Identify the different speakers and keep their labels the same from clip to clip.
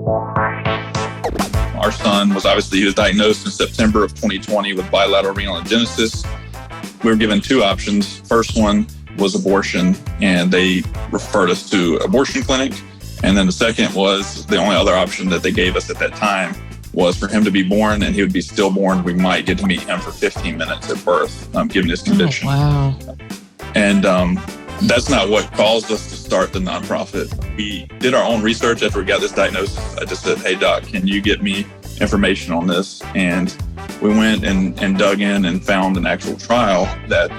Speaker 1: Our son he was diagnosed in September of 2020 with bilateral renal agenesis. We were given two options. First one was abortion, and they referred us to abortion clinic. And then the second was the only other option that they gave us at that time was for him to be born, and he would be stillborn. We might get to meet him for 15 minutes at birth, given his condition.
Speaker 2: Oh, wow.
Speaker 1: And that's not what caused us to start the nonprofit. We did our own research after we got this diagnosis. I just said, hey, doc, can you get me information on this? And we went and dug in and found an actual trial that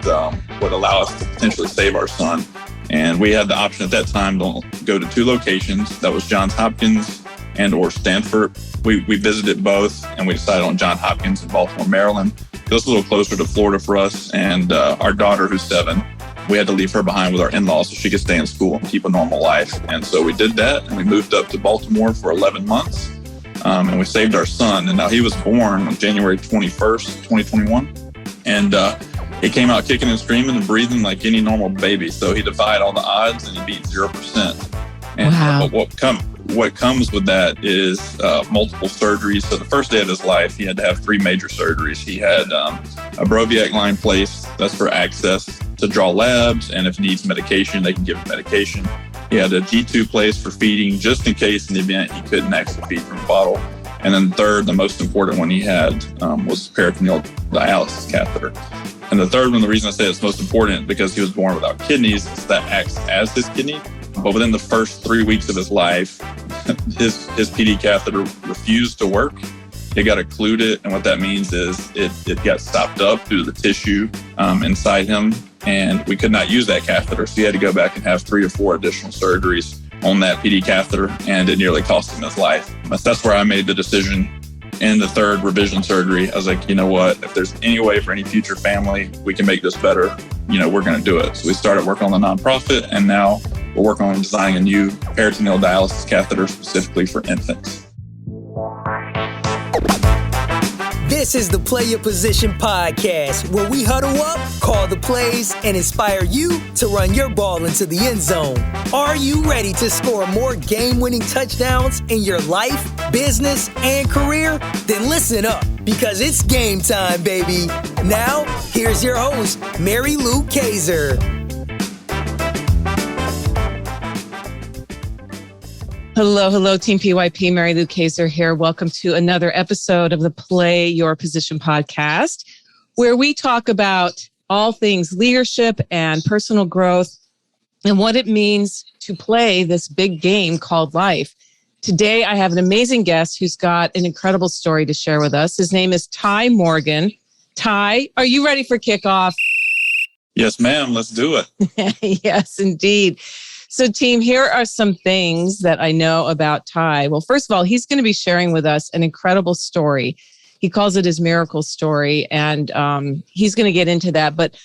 Speaker 1: would allow us to potentially save our son. And we had the option at that time to go to two locations. That was Johns Hopkins and or Stanford. We visited both, and we decided on Johns Hopkins in Baltimore, Maryland. It was a little closer to Florida for us. And our daughter, who's 7, we had to leave her behind with our in-laws so she could stay in school and keep a normal life. And so we did that, and we moved up to Baltimore for 11 months. And we saved our son. And now he was born on January 21st, 2021. And he came out kicking and screaming and breathing like any normal baby. So he defied all the odds and he beat 0%. And
Speaker 2: wow.
Speaker 1: What comes with that is multiple surgeries. So the first day of his life, he had to have 3 major surgeries. He had a Broviac line placed. That's for access to draw labs. And if he needs medication, they can give him medication. He had a G2 placed for feeding, just in case in the event he couldn't actually feed from a bottle. And then third, the most important one he had was peritoneal dialysis catheter. And the third one, the reason I say it's most important, because he was born without kidneys, that acts as his kidney. But within the first 3 weeks of his life, his PD catheter refused to work. It got occluded, and what that means is it got stopped up due to the tissue inside him, and we could not use that catheter. So he had to go back and have 3 or 4 additional surgeries on that PD catheter, and it nearly cost him his life. That's where I made the decision in the 3rd revision surgery. I was like, you know what? If there's any way for any future family we can make this better, we're going to do it. So we started working on the nonprofit, and now we're working on designing a new peritoneal dialysis catheter specifically for infants.
Speaker 3: This is the Play Your Position podcast, where we huddle up, call the plays, and inspire you to run your ball into the end zone. Are you ready to score more game-winning touchdowns in your life, business, and career? Then listen up, because it's game time, baby. Now, here's your host, Mary Lou Kaiser.
Speaker 2: Hello, Team PYP. Mary Lou Kaiser here. Welcome to another episode of the Play Your Position podcast, where we talk about all things leadership and personal growth and what it means to play this big game called life. Today, I have an amazing guest who's got an incredible story to share with us. His name is Ty Morgan. Ty, are you ready for kickoff?
Speaker 1: Yes, ma'am. Let's do it.
Speaker 2: Yes, indeed. So team, here are some things that I know about Ty. Well, first of all, he's going to be sharing with us an incredible story. He calls it his miracle story, and he's going to get into that. But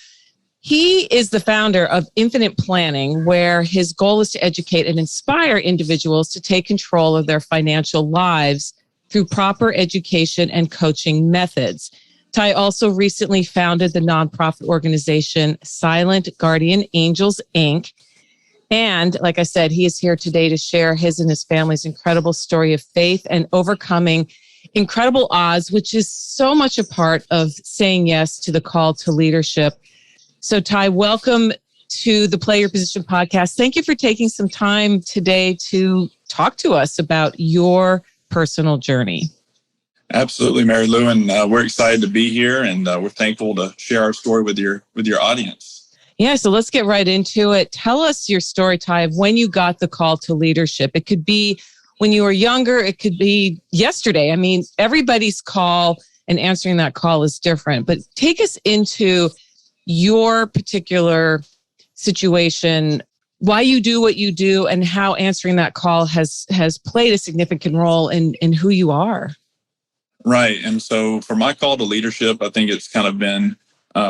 Speaker 2: he is the founder of Infinite Planning, where his goal is to educate and inspire individuals to take control of their financial lives through proper education and coaching methods. Ty also recently founded the nonprofit organization Silent Guardian Angels, Inc., and like I said, he is here today to share his and his family's incredible story of faith and overcoming incredible odds, which is so much a part of saying yes to the call to leadership. So Ty, welcome to the Play Your Position podcast. Thank you for taking some time today to talk to us about your personal journey.
Speaker 1: Absolutely, Mary Lou, and we're excited to be here, and we're thankful to share our story with your audience.
Speaker 2: Yeah, so let's get right into it. Tell us your story, Ty, of when you got the call to leadership. It could be when you were younger. It could be yesterday. I mean, everybody's call and answering that call is different. But take us into your particular situation, why you do what you do, and how answering that call has played a significant role in who you are.
Speaker 1: Right. And so for my call to leadership, I think it's kind of been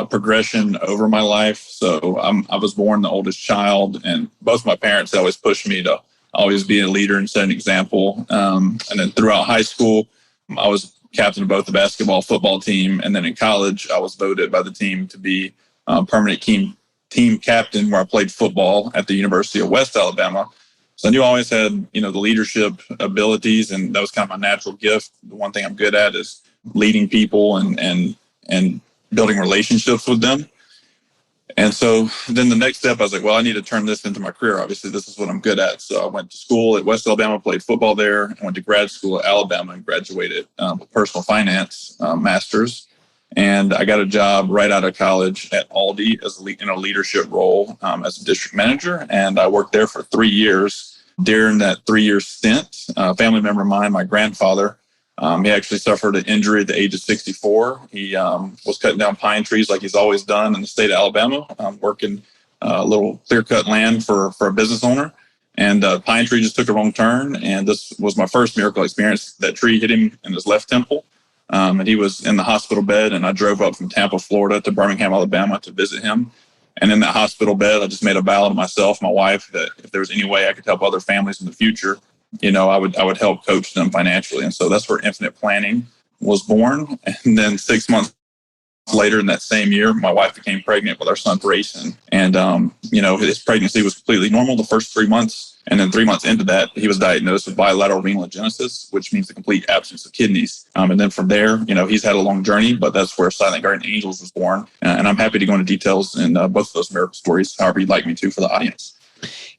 Speaker 1: progression over my life. So I was born the oldest child, and both my parents always pushed me to always be a leader and set an example. And then throughout high school, I was captain of both the basketball football team. And then in college, I was voted by the team to be permanent team captain, where I played football at the University of West Alabama. So I knew I always had, the leadership abilities, and that was kind of my natural gift. The one thing I'm good at is leading people and building relationships with them. And so then the next step, I was like, well, I need to turn this into my career. Obviously, this is what I'm good at. So I went to school at West Alabama, played football there. I went to grad school at Alabama and graduated with personal finance master's. And I got a job right out of college at Aldi as in a leadership role as a district manager. And I worked there for 3 years. During that 3-year stint, a family member of mine, my grandfather, he actually suffered an injury at the age of 64. He was cutting down pine trees like he's always done in the state of Alabama, working a little clear-cut land for a business owner. And pine tree just took a wrong turn. And this was my first miracle experience. That tree hit him in his left temple. And he was in the hospital bed. And I drove up from Tampa, Florida to Birmingham, Alabama to visit him. And in that hospital bed, I just made a vow to myself, my wife, that if there was any way I could help other families in the future, I would help coach them financially. And so that's where Infinite Planning was born. And then 6 months later in that same year, my wife became pregnant with our son, Grayson. And, his pregnancy was completely normal the first 3 months. And then 3 months into that, he was diagnosed with bilateral renal agenesis, which means the complete absence of kidneys. And then from there, he's had a long journey, but that's where Silent Guardian Angels was born. And I'm happy to go into details in both of those miracle stories, however you'd like me to for the audience.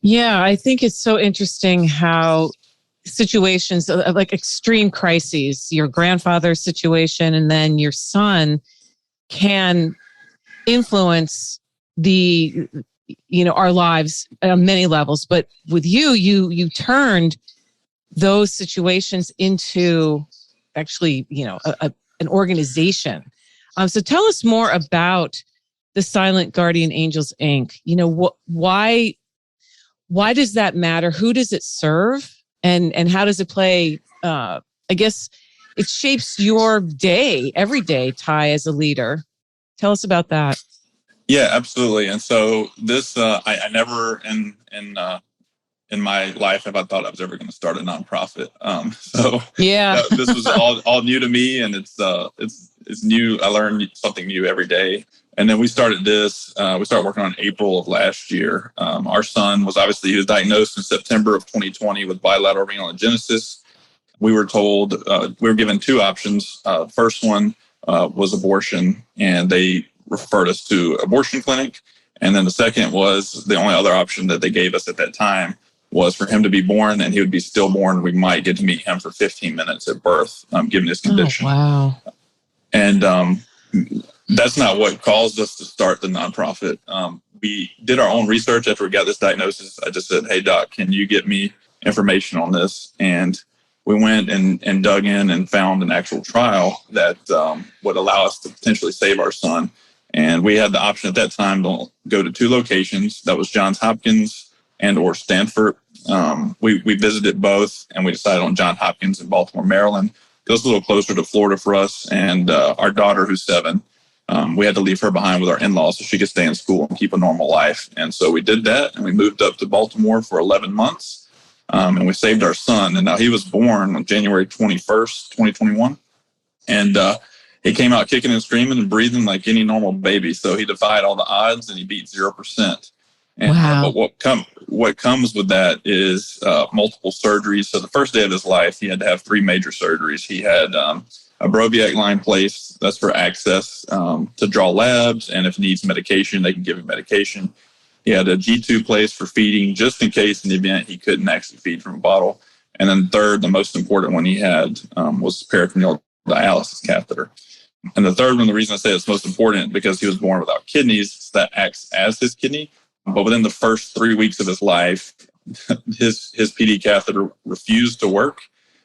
Speaker 2: Yeah, I think it's so interesting how situations like extreme crises, your grandfather's situation, and then your son can influence our lives on many levels. But with you turned those situations into actually, an organization. So tell us more about the Silent Guardian Angels, Inc. Why does that matter? Who does it serve? And how does it play? I guess it shapes your day, every day, Ty, as a leader. Tell us about that.
Speaker 1: Yeah, absolutely. And so this, I never in my life have I thought I was ever going to start a nonprofit. This was all new to me, and it's new. I learned something new every day. And then we started this. We started working on April of last year. Our son he was diagnosed in September of 2020 with bilateral renal agenesis. We were told we were given two options. First one was abortion, and they referred us to abortion clinic. And then the second was the only other option that they gave us at that time was for him to be born, and he would be stillborn. We might get to meet him for 15 minutes at birth, given his condition.
Speaker 2: Oh, wow.
Speaker 1: And that's not what caused us to start the nonprofit. We did our own research after we got this diagnosis. I just said, hey, doc, can you get me information on this? And we went and dug in and found an actual trial that would allow us to potentially save our son. And we had the option at that time to go to two locations. That was Johns Hopkins and or Stanford. We visited both, and we decided on Johns Hopkins in Baltimore, Maryland. It was a little closer to Florida for us. And our daughter, who's 7, we had to leave her behind with our in-laws so she could stay in school and keep a normal life. And so we did that, and we moved up to Baltimore for 11 months. And we saved our son. And now he was born on January 21st, 2021. And he came out kicking and screaming and breathing like any normal baby. So he defied all the odds, and he beat 0%. And,
Speaker 2: wow.
Speaker 1: But what comes with that is multiple surgeries. So the first day of his life, he had to have 3 major surgeries. He had a Broviac line placed. That's for access to draw labs. And if he needs medication, they can give him medication. He had a G2 placed for feeding, just in case in the event he couldn't actually feed from a bottle. And then third, the most important one he had was peritoneal dialysis catheter. And the third one, the reason I say it's most important, because he was born without kidneys, that acts as his kidney. But within the first 3 weeks of his life, his PD catheter refused to work.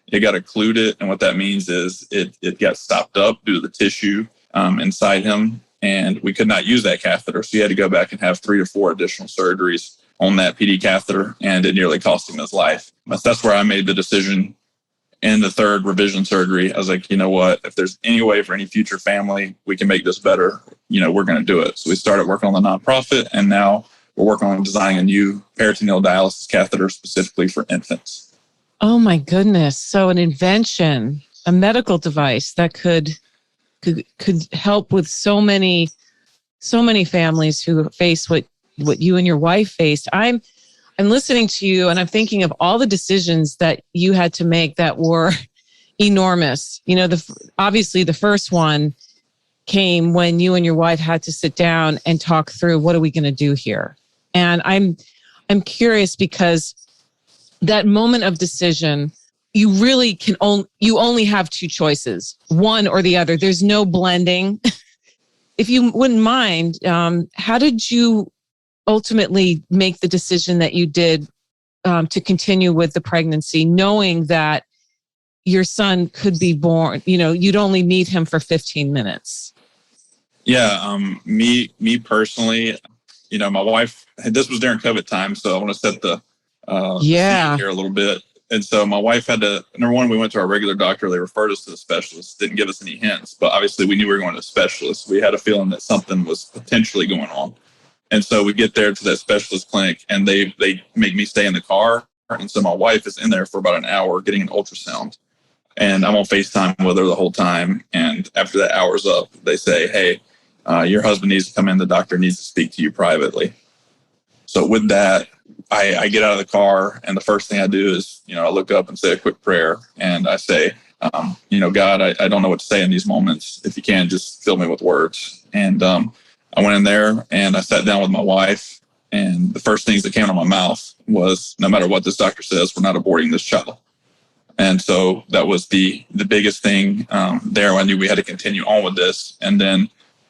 Speaker 1: It got occluded. And what that means is it got stopped up due to the tissue inside him. And we could not use that catheter. So he had to go back and have 3 to 4 additional surgeries on that PD catheter. And it nearly cost him his life. That's where I made the decision. In the third revision surgery, I was like, you know what? If there's any way for any future family we can make this better, we're going to do it. So we started working on the nonprofit, and now we're working on designing a new peritoneal dialysis catheter specifically for infants.
Speaker 2: Oh my goodness! So an invention, a medical device that could help with so many families who face what you and your wife faced. I and listening to you, and I'm thinking of all the decisions that you had to make that were enormous. You know, obviously the first one came when you and your wife had to sit down and talk through, what are we going to do here? And I'm curious, because that moment of decision, you really you only have two choices, one or the other. There's no blending. If you wouldn't mind, how did you ultimately make the decision that you did to continue with the pregnancy, knowing that your son could be born, you'd only need him for 15 minutes?
Speaker 1: Yeah. Me personally, my wife, this was during COVID time, so I want to set the scene here a little bit. And so my wife had to, number one, we went to our regular doctor. They referred us to the specialist, didn't give us any hints, but obviously we knew we were going to a specialist. We had a feeling that something was potentially going on. And so we get there to that specialist clinic, and they make me stay in the car. And so my wife is in there for about an hour getting an ultrasound. And I'm on FaceTime with her the whole time. And after that hour's up, they say, hey, your husband needs to come in. The doctor needs to speak to you privately. So with that, I get out of the car, and the first thing I do is, I look up and say a quick prayer. And I say, God, I don't know what to say in these moments. If you can, just fill me with words. And I went in there and I sat down with my wife. And the first things that came out of my mouth was, no matter what this doctor says, we're not aborting this child. And so that was the biggest thing there. I knew we had to continue on with this. And then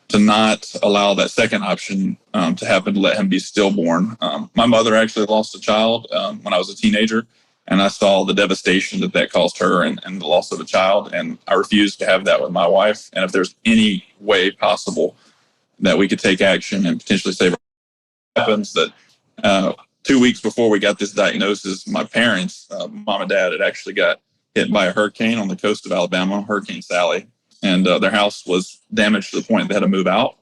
Speaker 1: to not allow that second option to happen, to let him be stillborn. My mother actually lost a child when I was a teenager, and I saw the devastation that caused her and the loss of a child. And I refused to have that with my wife. And if there's any way possible that we could take action and potentially save our happens, that 2 weeks before we got this diagnosis, my parents, mom and dad, had actually got hit by a hurricane on the coast of Alabama, Hurricane Sally. And their house was damaged to the point they had to move out.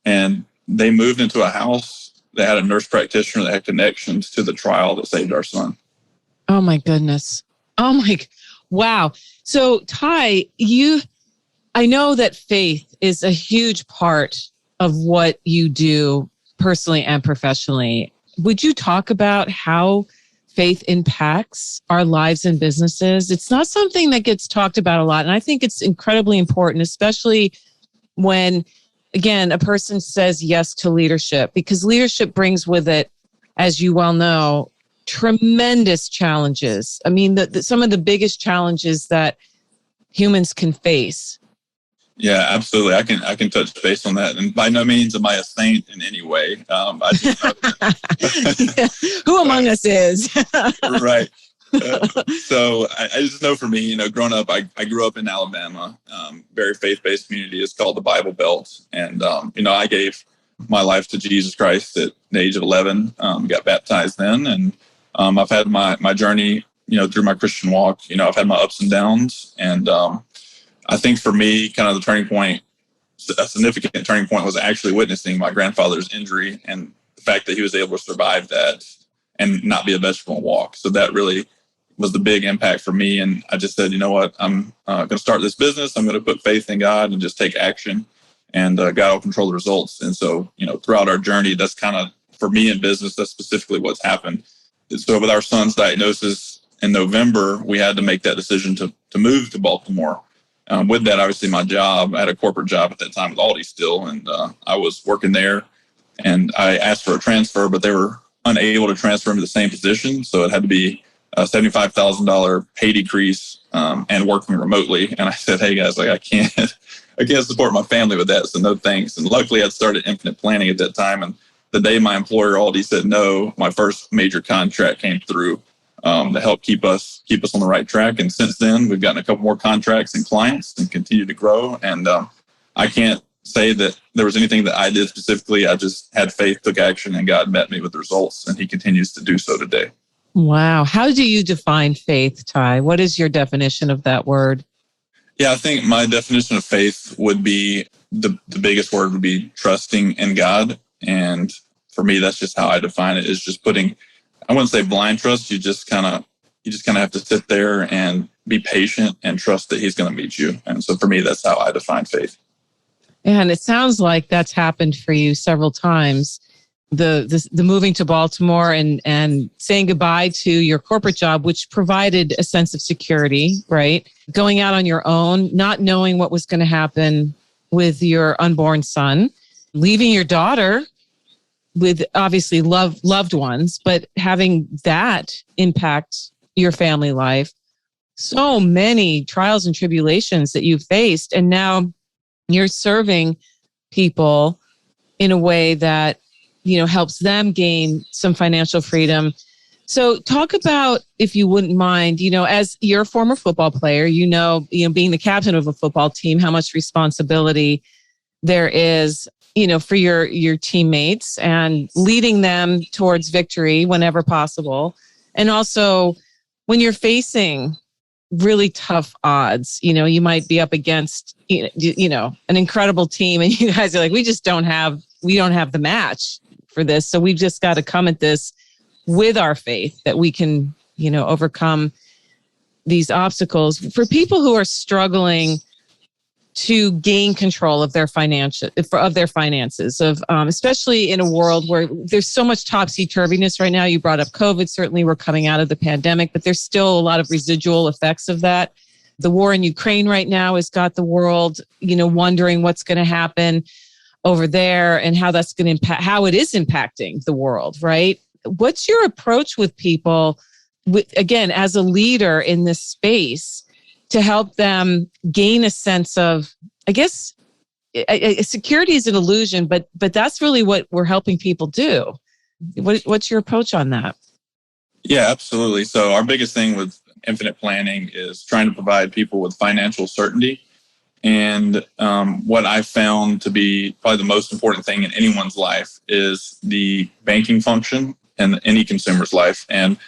Speaker 1: And they moved into a house that had a nurse practitioner that had connections to the trial that saved our son.
Speaker 2: Oh, my goodness. Wow. So, Ty, I know that faith is a huge part of what you do personally and professionally. Would you talk about how faith impacts our lives and businesses? It's not something that gets talked about a lot. And I think it's incredibly important, especially when, again, a person says yes to leadership, because leadership brings with it, as you well know, tremendous challenges. I mean, some of the biggest challenges that humans can face.
Speaker 1: Yeah, absolutely. I can touch base on that. And by no means am I a saint in any way. I just know that.
Speaker 2: Who among us is?
Speaker 1: Right. So I just know for me, growing up, I grew up in Alabama, very faith-based community. It's called the Bible Belt. And, I gave my life to Jesus Christ at the age of 11, got baptized then. And I've had my journey, through my Christian walk. I've had my ups and downs. And I think for me, kind of the turning point, a significant turning point, was actually witnessing my grandfather's injury and the fact that he was able to survive that and not be a vegetable and walk. So that really was the big impact for me. And I just said, you know what, I'm going to start this business. I'm going to put faith in God and just take action, and God will control the results. And so, throughout our journey, that's kind of, for me in business, that's specifically what's happened. So with our son's diagnosis in November, we had to make that decision to move to Baltimore. With that, obviously, my job, I had a corporate job at that time with Aldi still, and I was working there, and I asked for a transfer, but they were unable to transfer me to the same position. So it had to be a $75,000 pay decrease and working remotely. And I said, hey, guys, I can't support my family with that, so no thanks. And luckily, I'd started Infinite Planning at that time, and the day my employer, Aldi, said no, my first major contract came through to help keep us on the right track. And since then, we've gotten a couple more contracts and clients and continue to grow. And I can't say that there was anything that I did specifically. I just had faith, took action, and God met me with the results. And he continues to do so today.
Speaker 2: Wow. How do you define faith, Ty? What is your definition of that word?
Speaker 1: Yeah, I think my definition of faith would be, the biggest word would be trusting in God. And for me, that's just how I define it, is just putting, I wouldn't say blind trust. You just kind of have to sit there and be patient and trust that he's going to meet you. And so for me, that's how I define faith.
Speaker 2: And it sounds like that's happened for you several times. the moving to Baltimore and saying goodbye to your corporate job, which provided a sense of security, right? Going out on your own, not knowing what was going to happen with your unborn son, leaving your daughter with obviously loved ones, but having that impact your family life. So many trials and tribulations that you've faced. And now you're serving people in a way that, helps them gain some financial freedom. So talk about, if you wouldn't mind, as you're a former football player, being the captain of a football team, how much responsibility there is, for your teammates and leading them towards victory whenever possible. And also when you're facing really tough odds, you might be up against, an incredible team and you guys are like, we don't have the match for this. So we've just got to come at this with our faith that we can, overcome these obstacles. For people who are struggling to gain control of their finances, especially in a world where there's so much topsy-turviness right now. You brought up COVID. Certainly we're coming out of the pandemic, but there's still a lot of residual effects of that. The war in Ukraine right now has got the world, wondering what's going to happen over there and how that's going to impact, how it is impacting the world, right? What's your approach with people, again, as a leader in this space, to help them gain a sense of, I guess, security is an illusion, but that's really what we're helping people do. What's your approach on that?
Speaker 1: Yeah, absolutely. So our biggest thing with infinite planning is trying to provide people with financial certainty. And what I found to be probably the most important thing in anyone's life is the banking function in any consumer's life. And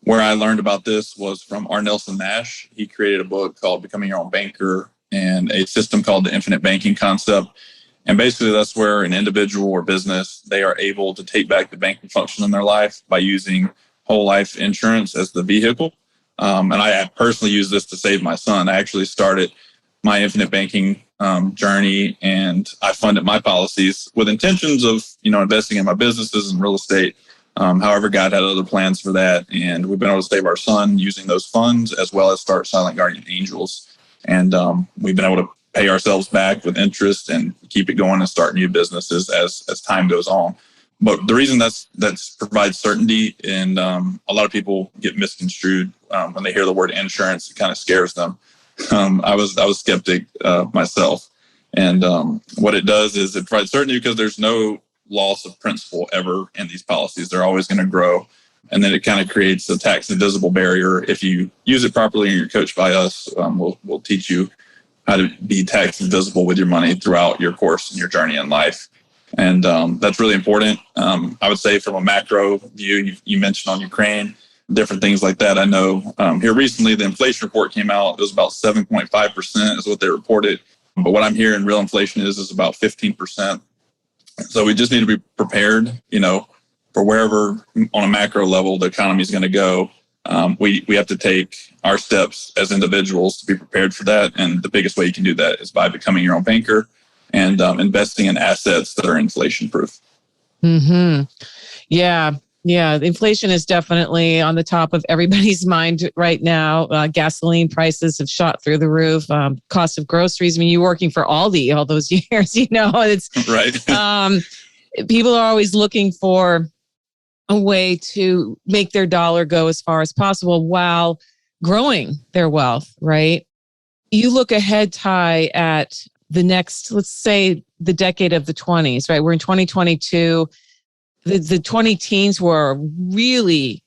Speaker 1: where I learned about this was from R. Nelson Nash. He created a book called Becoming Your Own Banker and a system called the infinite banking concept. And basically that's where an individual or business, they are able to take back the banking function in their life by using whole life insurance as the vehicle. And I personally use this to save my son. I actually started my infinite banking journey, and I funded my policies with intentions of, investing in my businesses and real estate. However, God had other plans for that, and we've been able to save our son using those funds, as well as start Silent Guardian Angels. And we've been able to pay ourselves back with interest and keep it going and start new businesses as time goes on. But the reason that's provides certainty, and a lot of people get misconstrued when they hear the word insurance. It kind of scares them. I was a skeptic myself, and what it does is it provides certainty because there's no loss of principal ever in these policies. They're always going to grow, and then it kind of creates a tax invisible barrier. If you use it properly and you're coached by us, we'll teach you how to be tax invisible with your money throughout your course and your journey in life. And that's really important. I would say from a macro view, you mentioned on Ukraine, different things like that. I know here recently, the inflation report came out. It was about 7.5% is what they reported. But what I'm hearing real inflation is about 15%. So we just need to be prepared, for wherever on a macro level the economy is going to go. We have to take our steps as individuals to be prepared for that. And the biggest way you can do that is by becoming your own banker and investing in assets that are inflation proof. Mm-hmm.
Speaker 2: Yeah. Yeah. Inflation is definitely on the top of everybody's mind right now. Gasoline prices have shot through the roof. Cost of groceries. I mean, you're working for Aldi all those years, it's
Speaker 1: right.
Speaker 2: People are always looking for a way to make their dollar go as far as possible while growing their wealth, right? You look ahead, Ty, at the next, let's say the decade of the 20s, right? We're in 2022. The 20 teens were a really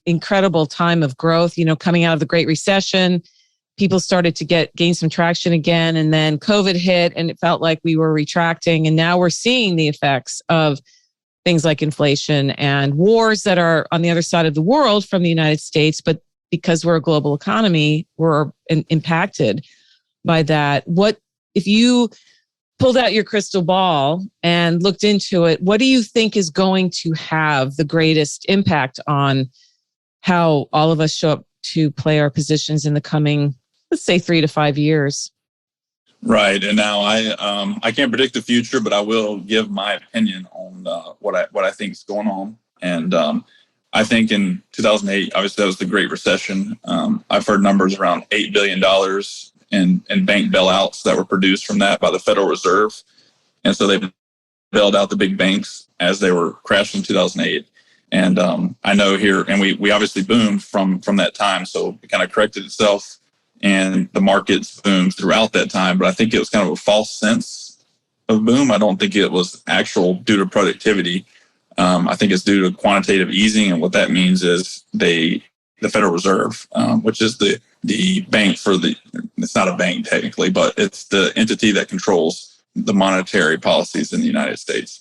Speaker 2: incredible time of growth, coming out of the Great Recession. People started to gain some traction again. And then COVID hit and it felt like we were retracting. And now we're seeing the effects of things like inflation and wars that are on the other side of the world from the United States. But because we're a global economy, we're impacted by that. What if you pulled out your crystal ball and looked into it, what do you think is going to have the greatest impact on how all of us show up to play our positions in the coming, let's say, 3 to 5 years?
Speaker 1: Right. And now I can't predict the future, but I will give my opinion on what I think is going on. And I think in 2008, obviously that was the Great Recession. I've heard numbers around $8 billion in bank bailouts that were produced from that by the Federal Reserve. And so they bailed out the big banks as they were crashing in 2008. And I know here, and we obviously boomed from that time. So it kind of corrected itself and the markets boomed throughout that time. But I think it was kind of a false sense of boom. I don't think it was actual due to productivity. I think it's due to quantitative easing. And what that means is the Federal Reserve, which is the bank it's not a bank technically, but it's the entity that controls the monetary policies in the United States.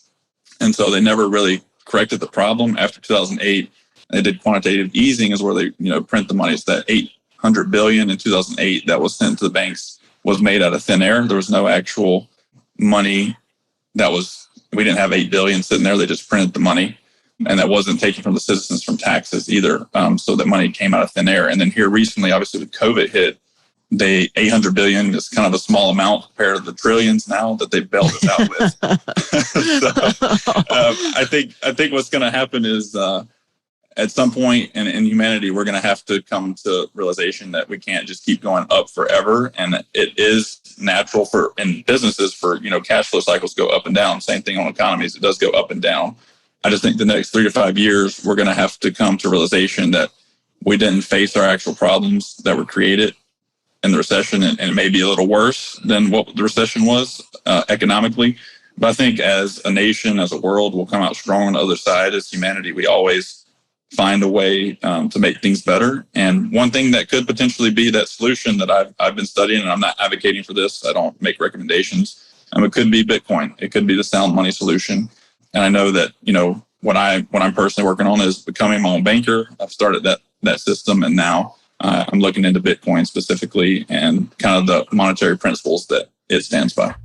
Speaker 1: And so they never really corrected the problem. After 2008, they did quantitative easing is where they, print the money. It's that $800 billion in 2008 that was sent to the banks was made out of thin air. There was no actual money we didn't have $8 billion sitting there. They just printed the money, and that wasn't taken from the citizens from taxes either. So that money came out of thin air. And then here recently, obviously with COVID hit, the $800 billion is kind of a small amount compared to the trillions now that they've bailed us out with. I think what's going to happen is at some point in humanity, we're going to have to come to realization that we can't just keep going up forever. And it is natural in businesses for, cash flow cycles go up and down. Same thing on economies. It does go up and down. I just think the next 3 to 5 years, we're going to have to come to realization that we didn't face our actual problems that were created in the recession, and it may be a little worse than what the recession was economically. But I think as a nation, as a world, we'll come out strong on the other side. As humanity, we always find a way to make things better. And one thing that could potentially be that solution that I've been studying, and I'm not advocating for this, I don't make recommendations, it could be Bitcoin. It could be the sound money solution. And I know that, what I'm personally working on is becoming my own banker. I've started that system, and now I'm looking into Bitcoin specifically and kind of the monetary principles that it stands by.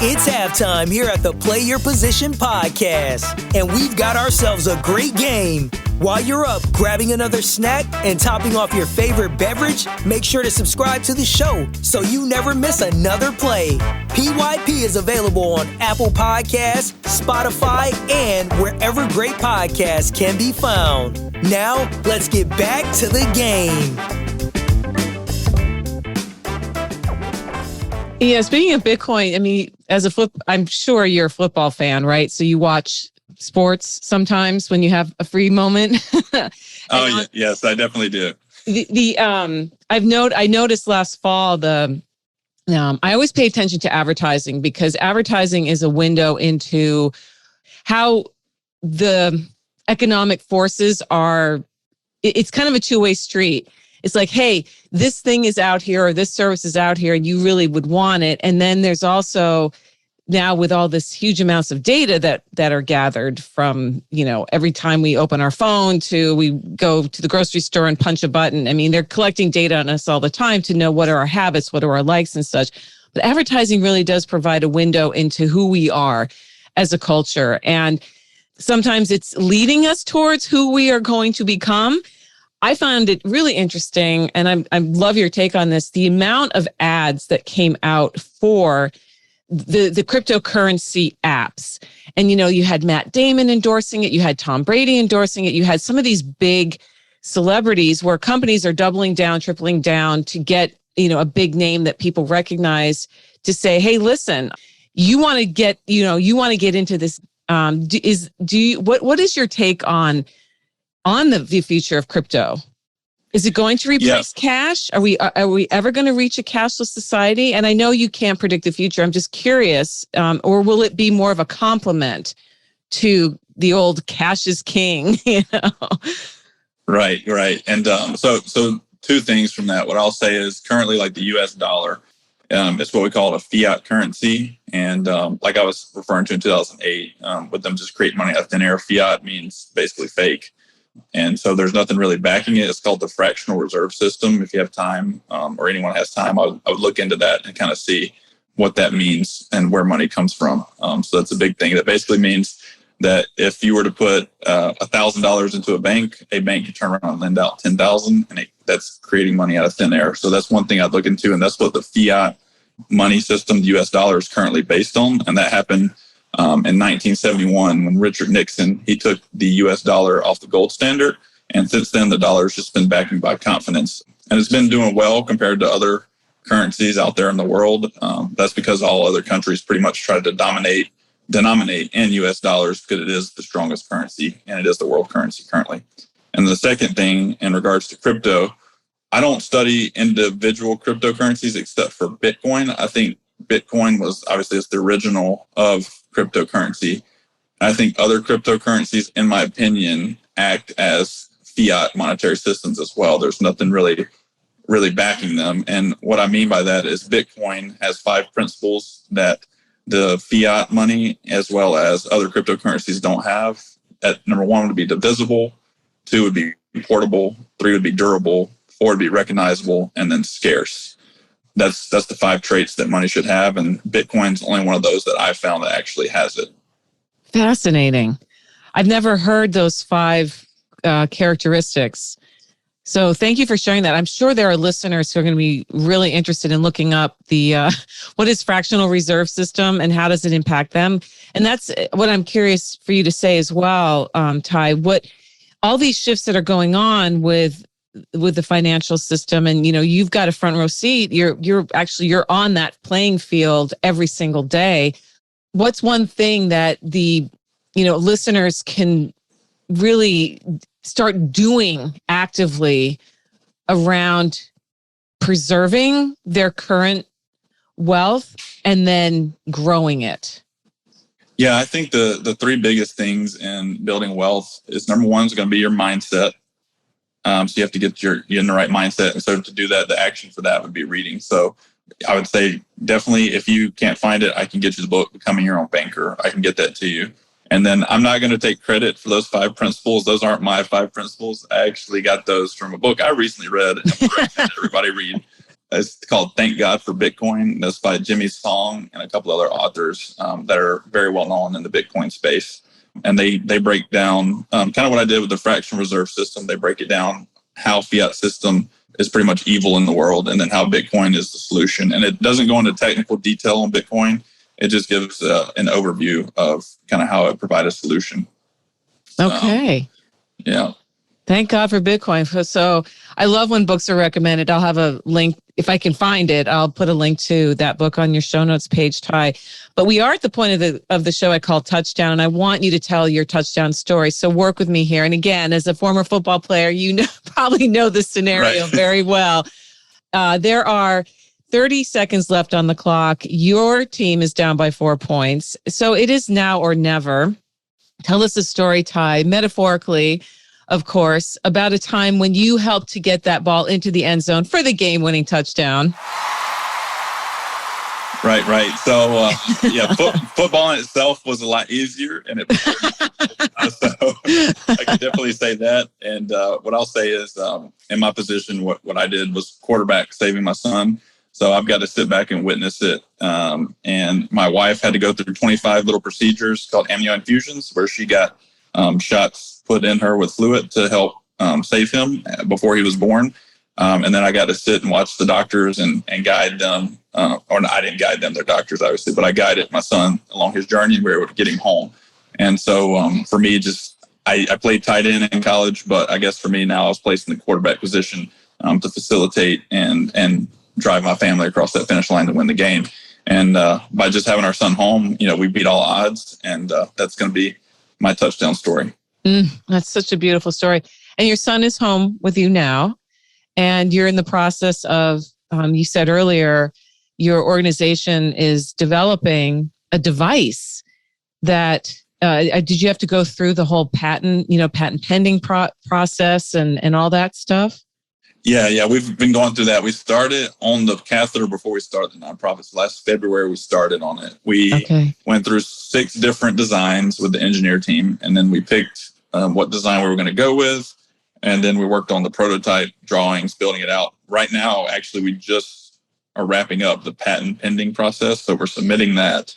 Speaker 3: It's halftime here at the Play Your Position podcast, and we've got ourselves a great game. While you're up grabbing another snack and topping off your favorite beverage, make sure to subscribe to the show so you never miss another play. PYP is available on Apple Podcasts, Spotify, and wherever great podcasts can be found. Now, let's get back to the game.
Speaker 2: Yeah, speaking of Bitcoin, I'm sure you're a football fan, right? So you watch sports sometimes when you have a free moment.
Speaker 1: Yes, I definitely do.
Speaker 2: I noticed last fall I always pay attention to advertising because advertising is a window into how the economic forces are. It's kind of a two-way street. It's like, hey, this thing is out here or this service is out here and you really would want it. And then there's also now with all this huge amounts of data that are gathered from, every time we open our phone to we go to the grocery store and punch a button. They're collecting data on us all the time to know what are our habits, what are our likes and such. But advertising really does provide a window into who we are as a culture. And sometimes it's leading us towards who we are going to become. I found it really interesting, and I love your take on this, the amount of ads that came out for the cryptocurrency apps. And, you had Matt Damon endorsing it, you had Tom Brady endorsing it, you had some of these big celebrities where companies are doubling down, tripling down to get, a big name that people recognize to say, hey, listen, you want to get into this. What is your take on the future of crypto? Is it going to replace cash? Are we ever going to reach a cashless society? And I know you can't predict the future. I'm just curious, or will it be more of a complement to the old cash is king?
Speaker 1: Right. And so two things from that. What I'll say is currently, like the U.S. dollar, it's what we call a fiat currency. And like I was referring to in 2008, with them just creating money out of thin air, fiat means basically fake. And so there's nothing really backing it. It's called the fractional reserve system. If you have time or anyone has time, I would look into that and kind of see what that means and where money comes from. So that's a big thing. That basically means that if you were to put $1,000 into a bank can turn around and lend out $10,000, and that's creating money out of thin air. So that's one thing I'd look into. And that's what the fiat money system, the US dollar, is currently based on. And that happened in 1971 when Richard Nixon, he took the US dollar off the gold standard. And since then, the dollar has just been backed by confidence. And it's been doing well compared to other currencies out there in the world. That's because all other countries pretty much try to denominate in US dollars because it is the strongest currency and it is the world currency currently. And the second thing in regards to crypto, I don't study individual cryptocurrencies except for Bitcoin. I think Bitcoin was obviously it's the original of cryptocurrency. I think other cryptocurrencies, in my opinion, act as fiat monetary systems as well. There's nothing really backing them. And what I mean by that is Bitcoin has 5 principles that the fiat money as well as other cryptocurrencies don't have. Number 1 would be divisible, 2 would be portable, 3 would be durable, 4 would be recognizable, and then scarce. That's the 5 traits that money should have. And Bitcoin's only one of those that I found that actually has it.
Speaker 2: Fascinating. I've never heard those 5 characteristics. So thank you for sharing that. I'm sure there are listeners who are going to be really interested in looking up the what is fractional reserve system and how does it impact them. And that's what I'm curious for you to say as well, Ty. What all these shifts that are going on with the financial system, and you've got a front row seat. You're on that playing field every single day. What's one thing that the listeners can really start doing actively around preserving their current wealth and then growing it?
Speaker 1: Yeah, I think the 3 biggest things in building wealth is number 1 is going to be your mindset. So you have to get you in the right mindset. And so to do that, the action for that would be reading. So I would say definitely if you can't find it, I can get you the book, Becoming Your Own Banker. I can get that to you. And then I'm not going to take credit for those 5 principles. Those aren't my 5 principles. I actually got those from a book I recently read and recommend everybody read. It's called Thank God for Bitcoin. That's by Jimmy Song and a couple other authors that are very well known in the Bitcoin space. And they break down kind of what I did with the fractional reserve system. They break it down how fiat system is pretty much evil in the world and then how Bitcoin is the solution. And it doesn't go into technical detail on Bitcoin. It just gives an overview of kind of how it provides a solution.
Speaker 2: Okay.
Speaker 1: Yeah.
Speaker 2: Thank God for Bitcoin. So I love when books are recommended. I'll have a link. If I can find it, I'll put a link to that book on your show notes page, Ty. But we are at the point of the show I call Touchdown, and I want you to tell your touchdown story. So work with me here. And again, as a former football player, probably know this scenario very well. There are 30 seconds left on the clock. Your team is down by 4 points. So it is now or never. Tell us a story, Ty, metaphorically, of course, about a time when you helped to get that ball into the end zone for the game-winning touchdown.
Speaker 1: Right. So, football in itself was a lot easier. And so I can definitely say that. And what I'll say is in my position, what I did was quarterback saving my son. So I've got to sit back and witness it. And my wife had to go through 25 little procedures called amnio infusions where she got shots put in her with fluid to help save him before he was born. And then I got to sit and watch the doctors and guide them. Or no, I didn't guide them, they're doctors, obviously, but I guided my son along his journey and we were able to get him home. And so for me, I played tight end in college, but I guess for me now I was placed in the quarterback position to facilitate and drive my family across that finish line to win the game. And by just having our son home, we beat all odds. And that's going to be my touchdown story.
Speaker 2: That's such a beautiful story. And your son is home with you now. And you're in the process of, you said earlier, your organization is developing a device that, did you have to go through the whole patent pending process and all that stuff?
Speaker 1: Yeah. We've been going through that. We started on the catheter before we started the nonprofits. Last February, we started on it. We went through 6 different designs with the engineer team, and then we picked what design we were going to go with. And then we worked on the prototype drawings, building it out. Right now, actually, we just are wrapping up the patent pending process. So we're submitting that.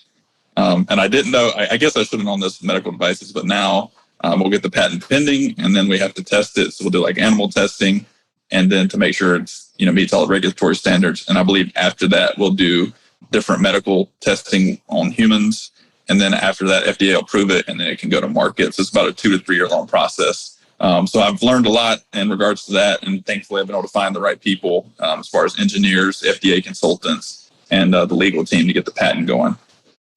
Speaker 1: And I didn't know, I guess I should have known this with medical devices, but now we'll get the patent pending and then we have to test it. So we'll do like animal testing. and then to make sure it's, meets all the regulatory standards. And I believe after that, we'll do different medical testing on humans. And then after that, FDA will approve it, and then it can go to market. So it's about a 2 to 3 year long process. So I've learned a lot in regards to that. And thankfully, I've been able to find the right people as far as engineers, FDA consultants, and the legal team to get the patent going.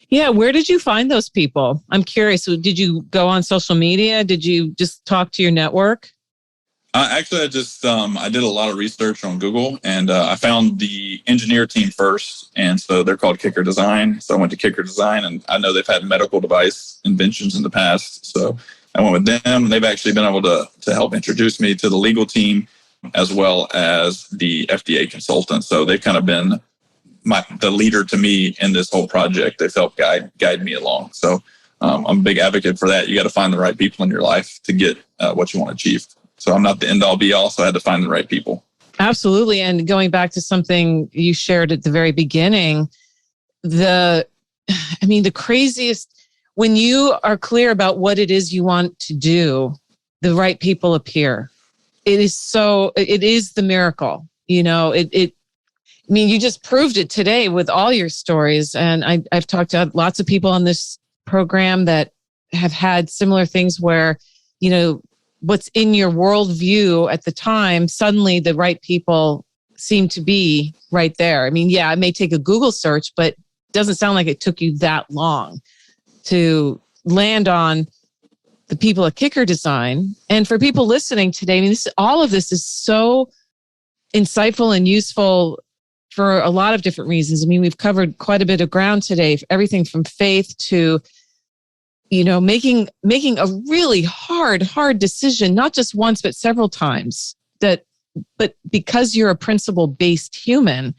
Speaker 2: Yeah. Where did you find those people? I'm curious. Did you go on social media? Did you just talk to your network?
Speaker 1: Actually, I did a lot of research on Google, and I found the engineer team first. And so they're called Kicker Design. So I went to Kicker Design, and I know they've had medical device inventions in the past. So I went with them. They've actually been able to help introduce me to the legal team as well as the FDA consultant. So they've kind of been the leader to me in this whole project. They've helped guide me along. So I'm a big advocate for that. You got to find the right people in your life to get what you want to achieve. So I'm not the end all be all. So I had to find the right people.
Speaker 2: Absolutely. And going back to something you shared at the very beginning, the craziest, when you are clear about what it is you want to do, the right people appear. It is the miracle. You just proved it today with all your stories. And I've talked to lots of people on this program that have had similar things where, what's in your worldview at the time, suddenly the right people seem to be right there. It may take a Google search, but it doesn't sound like it took you that long to land on the people at Kicker Design. And for people listening today, all of this is so insightful and useful for a lot of different reasons. We've covered quite a bit of ground today, everything from faith to making a really hard decision, not just once, but several times. But because you're a principle-based human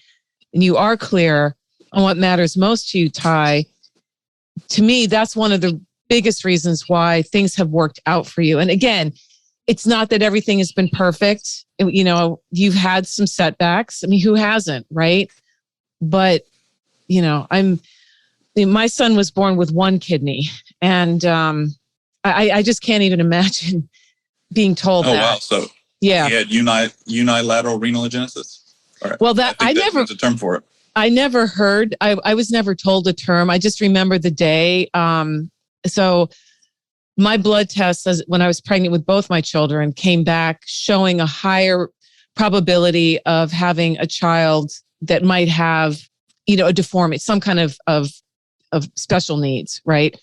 Speaker 2: and you are clear on what matters most to you, Ty, to me, that's one of the biggest reasons why things have worked out for you. And again, it's not that everything has been perfect. You've had some setbacks. Who hasn't, right? But, my son was born with one kidney. And I just can't even imagine being told that. Oh,
Speaker 1: wow. So
Speaker 2: yeah,
Speaker 1: he had unilateral renal agenesis. All right.
Speaker 2: Well, there's
Speaker 1: a term for it.
Speaker 2: I never heard. I was never told a term. I just remember the day. So my blood tests when I was pregnant with both my children came back showing a higher probability of having a child that might have, a deformity, some kind of special needs, right?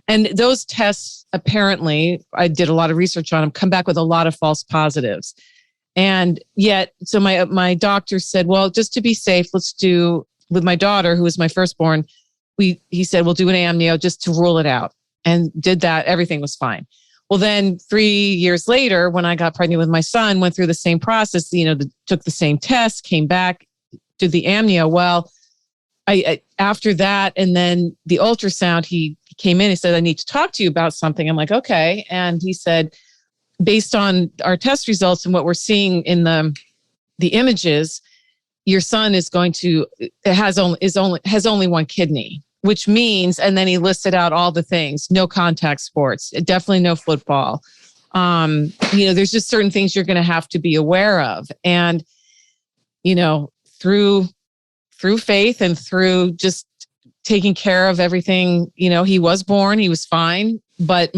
Speaker 2: And those tests, apparently, I did a lot of research on them, come back with a lot of false positives. And yet, so my doctor said, well, just to be safe, let's do, with my daughter, who was my firstborn, he said, we'll do an amnio just to rule it out. And did that, everything was fine. Well, then 3 years later, when I got pregnant with my son, went through the same process, took the same test, came back, did the amnio. Well, I after that, and then the ultrasound, he came in, he said, I need to talk to you about something. I'm like, okay. And he said, based on our test results and what we're seeing in the images, your son has only one kidney, which means, and then he listed out all the things, no contact sports, definitely no football. There's just certain things you're going to have to be aware of. And, through faith and through just taking care of everything, he was born, he was fine, but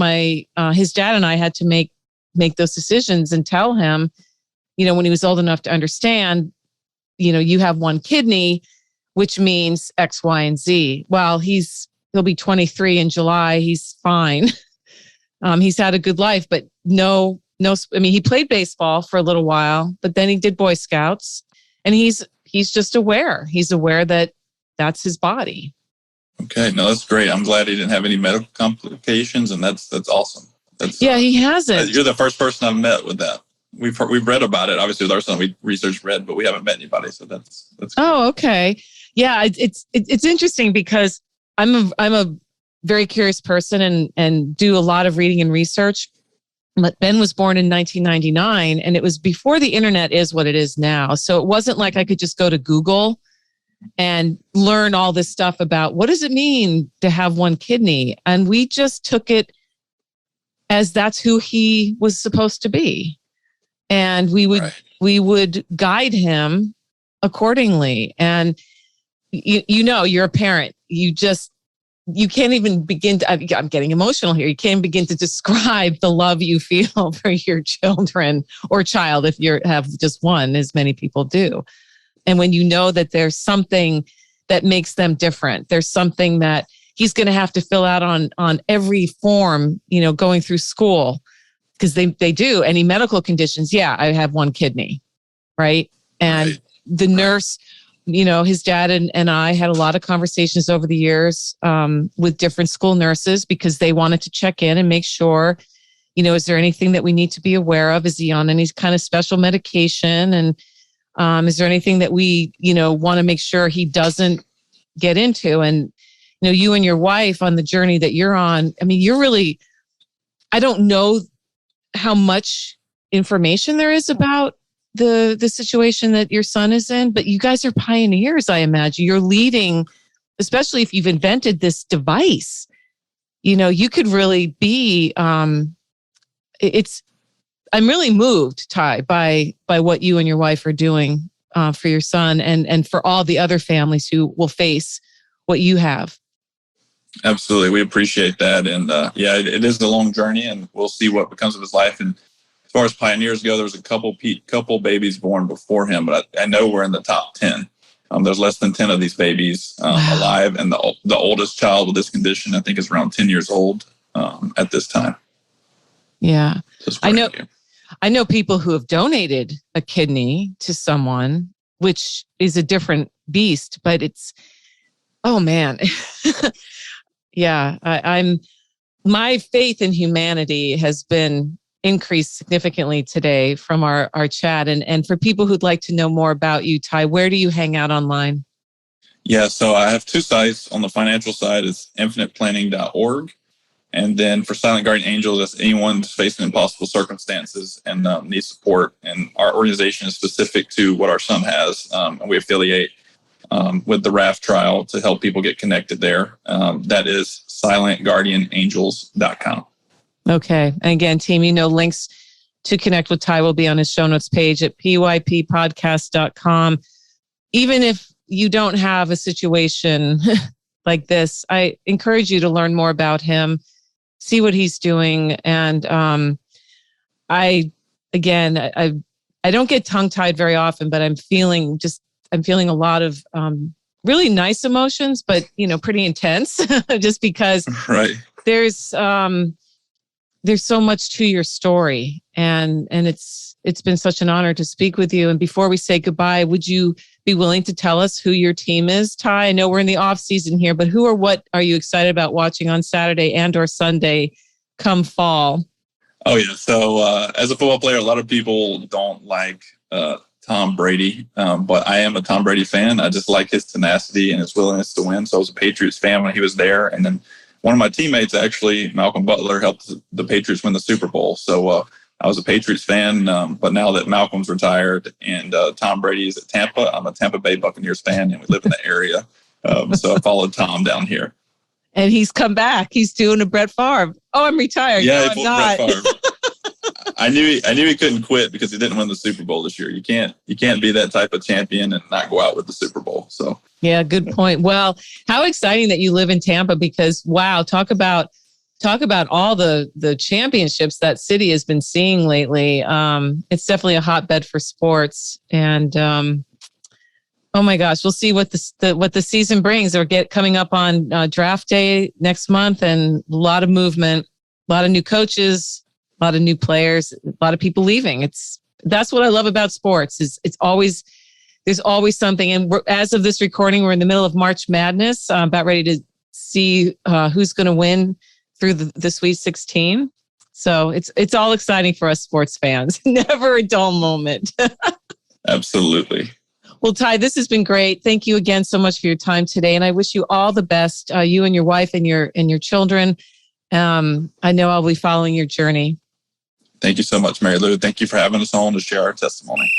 Speaker 2: his dad and I had to make those decisions and tell him, when he was old enough to understand, you have one kidney, which means X, Y, and Z. Well, he'll be 23 in July. He's fine. He's had a good life, but he played baseball for a little while, but then he did Boy Scouts, and he's just aware. He's aware that that's his body.
Speaker 1: Okay. No, that's great. I'm glad he didn't have any medical complications, and that's awesome.
Speaker 2: He hasn't.
Speaker 1: You're the first person I've met with that. We've read about it. Obviously, with our son, we researched red, but we haven't met anybody. So that's.
Speaker 2: Oh, okay. Yeah, it's interesting because I'm a very curious person and do a lot of reading and research. But Ben was born in 1999, and it was before the internet is what it is now. So it wasn't like I could just go to Google and learn all this stuff about what does it mean to have one kidney. And we just took it as that's who he was supposed to be. and we would guide him accordingly. And you're a parent. You can't even begin to, I'm getting emotional here. You can't begin to describe the love you feel for your children or child if you have just one, as many people do. And when you know that there's something that makes them different, there's something that he's going to have to fill out on every form, going through school, because they do. Any medical conditions, I have one kidney, right? And the nurse, his dad and I had a lot of conversations over the years with different school nurses, because they wanted to check in and make sure, is there anything that we need to be aware of? Is he on any kind of special medication? And is there anything that we, want to make sure he doesn't get into? And, you and your wife on the journey that you're on, I mean, I don't know how much information there is about the situation that your son is in, but you guys are pioneers, I imagine. You're leading, especially if you've invented this device. You could really be, I'm really moved, Ty, by what you and your wife are doing for your son and for all the other families who will face what you have.
Speaker 1: Absolutely. We appreciate that. And it is a long journey, and we'll see what becomes of his life. And as far as pioneers go, there's a couple babies born before him, but I know we're in the top 10. There's less than 10 of these babies alive. And the oldest child with this condition, I think, is around 10 years old at this time.
Speaker 2: Yeah. I know people who have donated a kidney to someone, which is a different beast, but oh man. Yeah, my faith in humanity has been increased significantly today from our chat. And for people who'd like to know more about you, Ty, where do you hang out online?
Speaker 1: Yeah, so I have two sites. On the financial side, it's infiniteplanning.org. And then for Silent Guardian Angels, that's anyone who's facing impossible circumstances and needs support. And our organization is specific to what our son has. And we affiliate with the RAF trial to help people get connected there. That is silentguardianangels.com.
Speaker 2: Okay. And again, team, links to connect with Ty will be on his show notes page at pyppodcast.com. Even if you don't have a situation like this, I encourage you to learn more about him, see what he's doing. And I don't get tongue-tied very often, but I'm feeling a lot of really nice emotions, but pretty intense, just because there's so much to your story, and it's been such an honor to speak with you. And before we say goodbye, would you be willing to tell us who your team is, Ty? I know we're in the off season here, but who or what are you excited about watching on Saturday and or Sunday come fall?
Speaker 1: Oh yeah. So as a football player, a lot of people don't like Tom Brady, but I am a Tom Brady fan. I just like his tenacity and his willingness to win. So I was a Patriots fan when he was there. And then one of my teammates, actually, Malcolm Butler, helped the Patriots win the Super Bowl. So I was a Patriots fan, but now that Malcolm's retired and Tom Brady's at Tampa, I'm a Tampa Bay Buccaneers fan, and we live in the area. So I followed Tom down here.
Speaker 2: And he's come back. He's doing a Brett Favre. Oh, I'm retired.
Speaker 1: Yeah,
Speaker 2: no, I'm not.
Speaker 1: Brett Favre. I knew he couldn't quit because he didn't win the Super Bowl this year. You can't be that type of champion and not go out with the Super Bowl. So
Speaker 2: yeah, good point. Well, how exciting that you live in Tampa, because wow, talk about all the championships that city has been seeing lately. It's definitely a hotbed for sports, and oh my gosh, we'll see what the season brings. They're coming up on draft day next month, and a lot of movement, a lot of new coaches, a lot of new players, a lot of people leaving. That's what I love about sports. There's always something. And as of this recording, we're in the middle of March Madness, about ready to see who's going to win through the Sweet 16. So it's all exciting for us sports fans. Never a dull moment. Absolutely. Well, Ty, this has been great. Thank you again so much for your time today. And I wish you all the best, you and your wife and your children. I know I'll be following your journey. Thank you so much, Mary Lou. Thank you for having us on to share our testimony.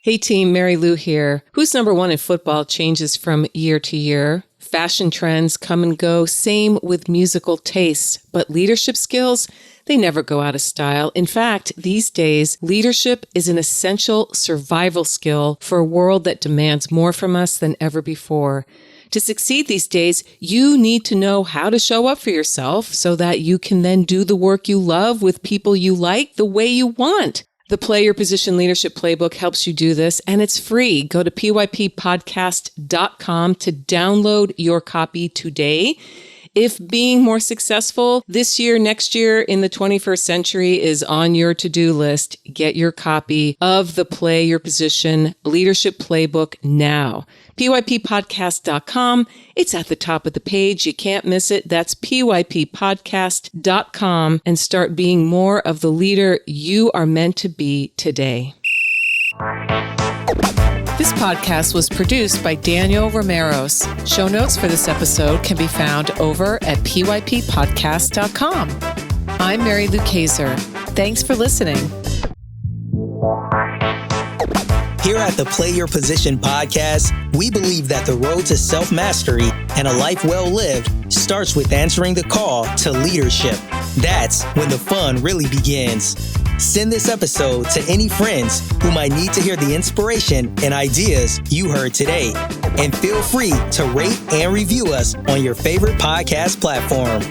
Speaker 2: Hey team, Mary Lou here. Who's number one in football changes from year to year. Fashion trends come and go, same with musical tastes. But leadership skills, they never go out of style. In fact, these days, leadership is an essential survival skill for a world that demands more from us than ever before. To succeed these days, you need to know how to show up for yourself so that you can then do the work you love with people you like the way you want. The Play Your Position Leadership Playbook helps you do this, and it's free. Go to pyppodcast.com to download your copy today. If being more successful this year, next year, in the 21st century is on your to-do list, get your copy of the Play Your Position Leadership Playbook now. pyppodcast.com. It's at the top of the page. You can't miss it. That's pyppodcast.com, and start being more of the leader you are meant to be today. This podcast was produced by Daniel Romeros. Show notes for this episode can be found over at pyppodcast.com. I'm Mary Lou Kaiser. Thanks for listening.
Speaker 3: Here at the Play Your Position podcast, we believe that the road to self-mastery and a life well lived starts with answering the call to leadership. That's when the fun really begins. Send this episode to any friends who might need to hear the inspiration and ideas you heard today. And feel free to rate and review us on your favorite podcast platform.